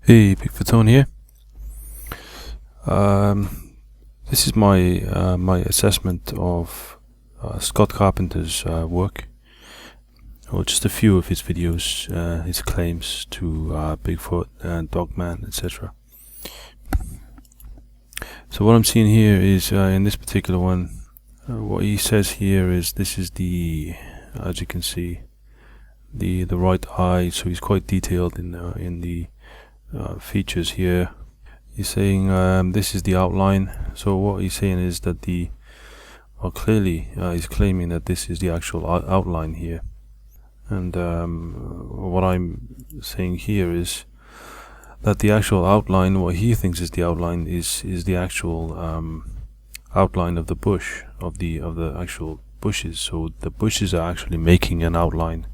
Hey, Bigfoot here. This is my assessment of Scott Carpenter's work, or just a few of his videos, his claims to Bigfoot and Dogman, etc. So what I'm seeing here is, in this particular one, what he says here is this is the, as you can see, the right eye. So he's quite detailed in the features here. He's saying this is the outline. So what he's saying is that clearly he's claiming that this is the actual outline here. And what I'm saying here is that the actual outline, what he thinks is the outline, is the actual outline of the bush, of the actual bushes. So the bushes are actually making an outline,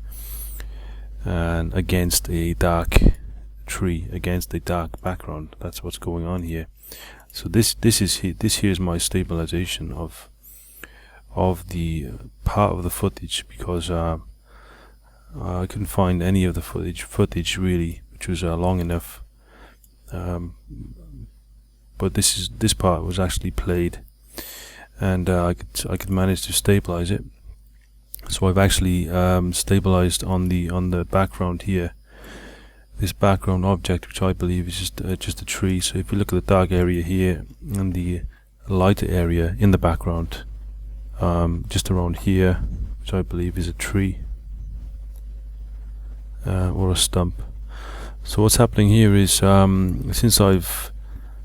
and against a dark tree, against a dark background. That's what's going on here. So this here is my stabilization of the part of the footage, because I couldn't find any of the footage really which was long enough, but this part was actually played, and I could manage to stabilize it. So I've actually stabilized on the background here, this background object, which I believe is just a tree. So if you look at the dark area here and the lighter area in the background, just around here, which I believe is a tree or a stump. So what's happening here is, since I've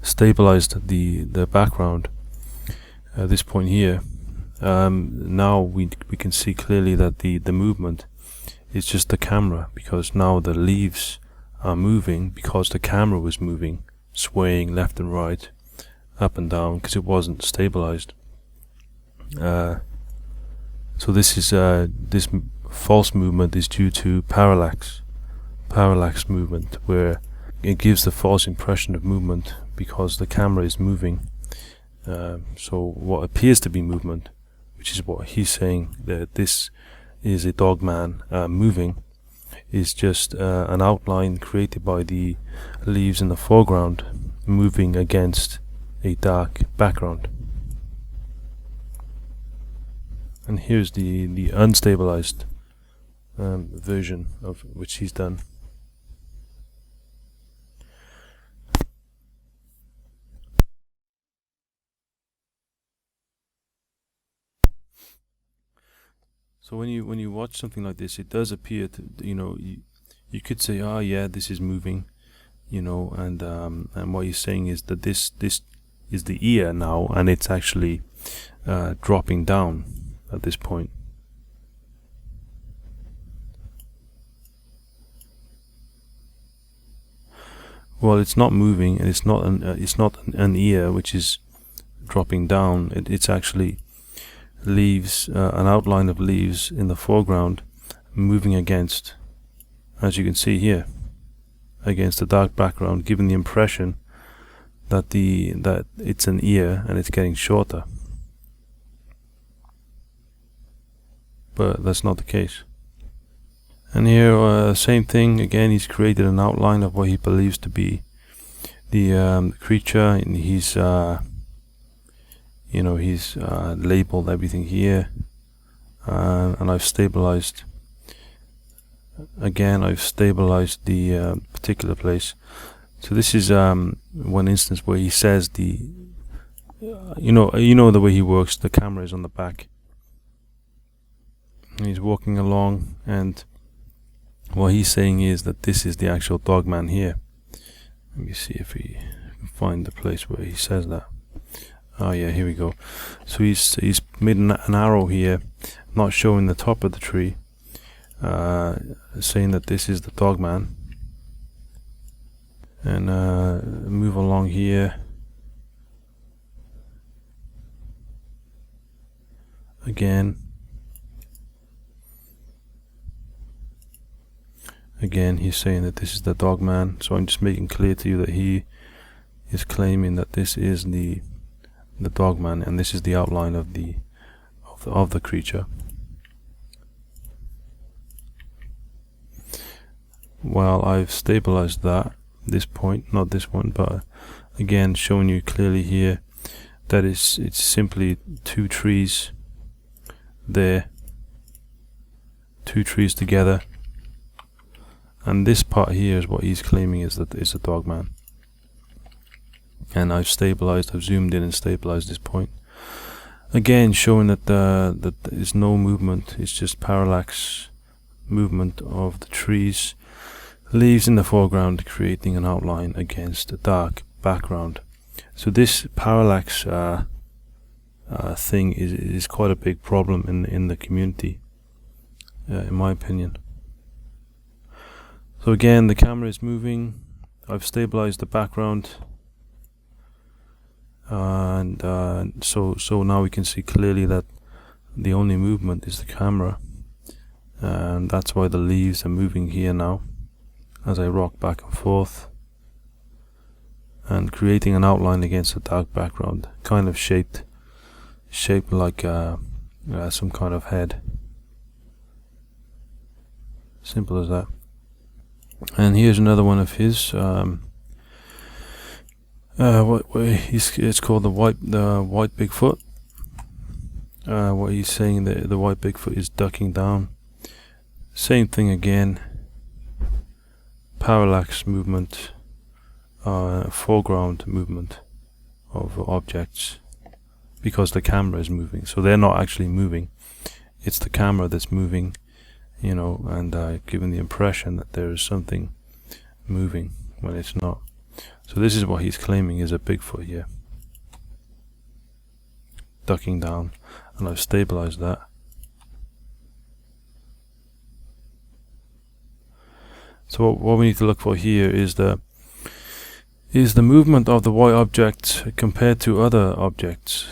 stabilized the background at this point here, now we can see clearly that the movement is just the camera, because now the leaves are moving because the camera was moving, swaying left and right, up and down, because it wasn't stabilized. So this is this false movement is due to parallax movement, where it gives the false impression of movement because the camera is moving. So what appears to be movement, which is what he's saying, that this is a dogman moving, is just an outline created by the leaves in the foreground moving against a dark background. And here's the unstabilized version of which he's done. So when you watch something like this, it does appear to, you could say, oh yeah, this is moving, and what he's saying is that this is the ear now, and it's actually dropping down at this point. Well, it's not moving, and it's not an ear which is dropping down. It's actually leaves, an outline of leaves in the foreground moving against, as you can see here, against the dark background, giving the impression that it's an ear and it's getting shorter. But that's not the case. And here, same thing again. He's created an outline of what he believes to be the creature, and he's labeled everything here, and I've stabilized. Again, I've stabilized the particular place. So this is one instance where he says the way he works. The camera is on the back, and he's walking along, and what he's saying is that this is the actual dogman here. Let me see if we can find the place where he says that. Oh yeah, here we go. So he's made an arrow here, not showing the top of the tree, saying that this is the dogman. And move along here. Again, he's saying that this is the dogman. So I'm just making clear to you that he is claiming that this is the dogman, and this is the outline of the creature. Well, I've stabilized that, this point, not this one, but again showing you clearly here that it's simply two trees there, two trees together, and this part here is what he's claiming is that it's a dog man. And I've zoomed in and stabilized this point, again showing that that there's no movement, it's just parallax movement of the trees, leaves in the foreground creating an outline against a dark background. So this parallax thing is quite a big problem in the community, in my opinion. So again, the camera is moving, I've stabilized the background, and so now we can see clearly that the only movement is the camera, and that's why the leaves are moving here now as I rock back and forth and creating an outline against a dark background, kind of shaped like some kind of head. Simple as that. And here's another one of his. It's called the white Bigfoot. What he's saying, the white Bigfoot is ducking down. Same thing again. Parallax movement, foreground movement of objects, because the camera is moving. So they're not actually moving. It's the camera that's moving, you know, and giving the impression that there is something moving when it's not. So this is what he's claiming is a Bigfoot here, ducking down, and I've stabilized that. So what we need to look for here is the movement of the white object compared to other objects.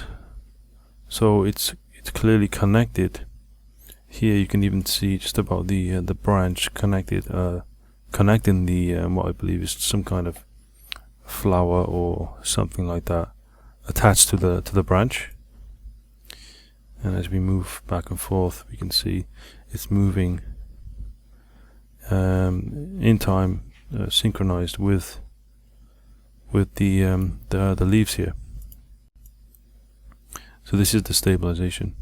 So it's clearly connected. Here you can even see just about the branch connected, connecting the what I believe is some kind of flower or something like that attached to the branch. And as we move back and forth, we can see it's moving in time, synchronized with the leaves here. So this is the stabilization,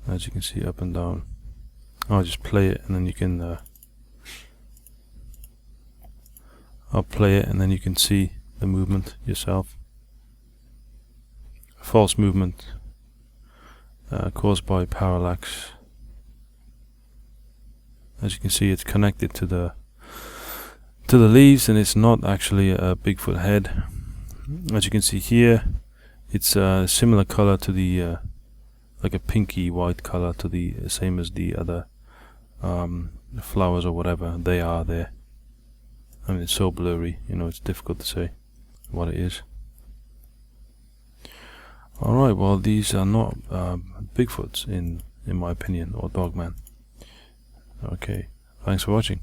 as you can see, up and down. I'll just play it, and then you can I'll play it, and then you can see the movement yourself. False movement caused by parallax. As you can see, it's connected to the leaves, and it's not actually a Bigfoot head. As you can see here, it's a similar color to the like a pinky white color to the same as the other flowers or whatever they are there. I mean, it's so blurry, you know, it's difficult to say what it is. Alright, well, these are not Bigfoots in my opinion, or Dogman. Okay, thanks for watching.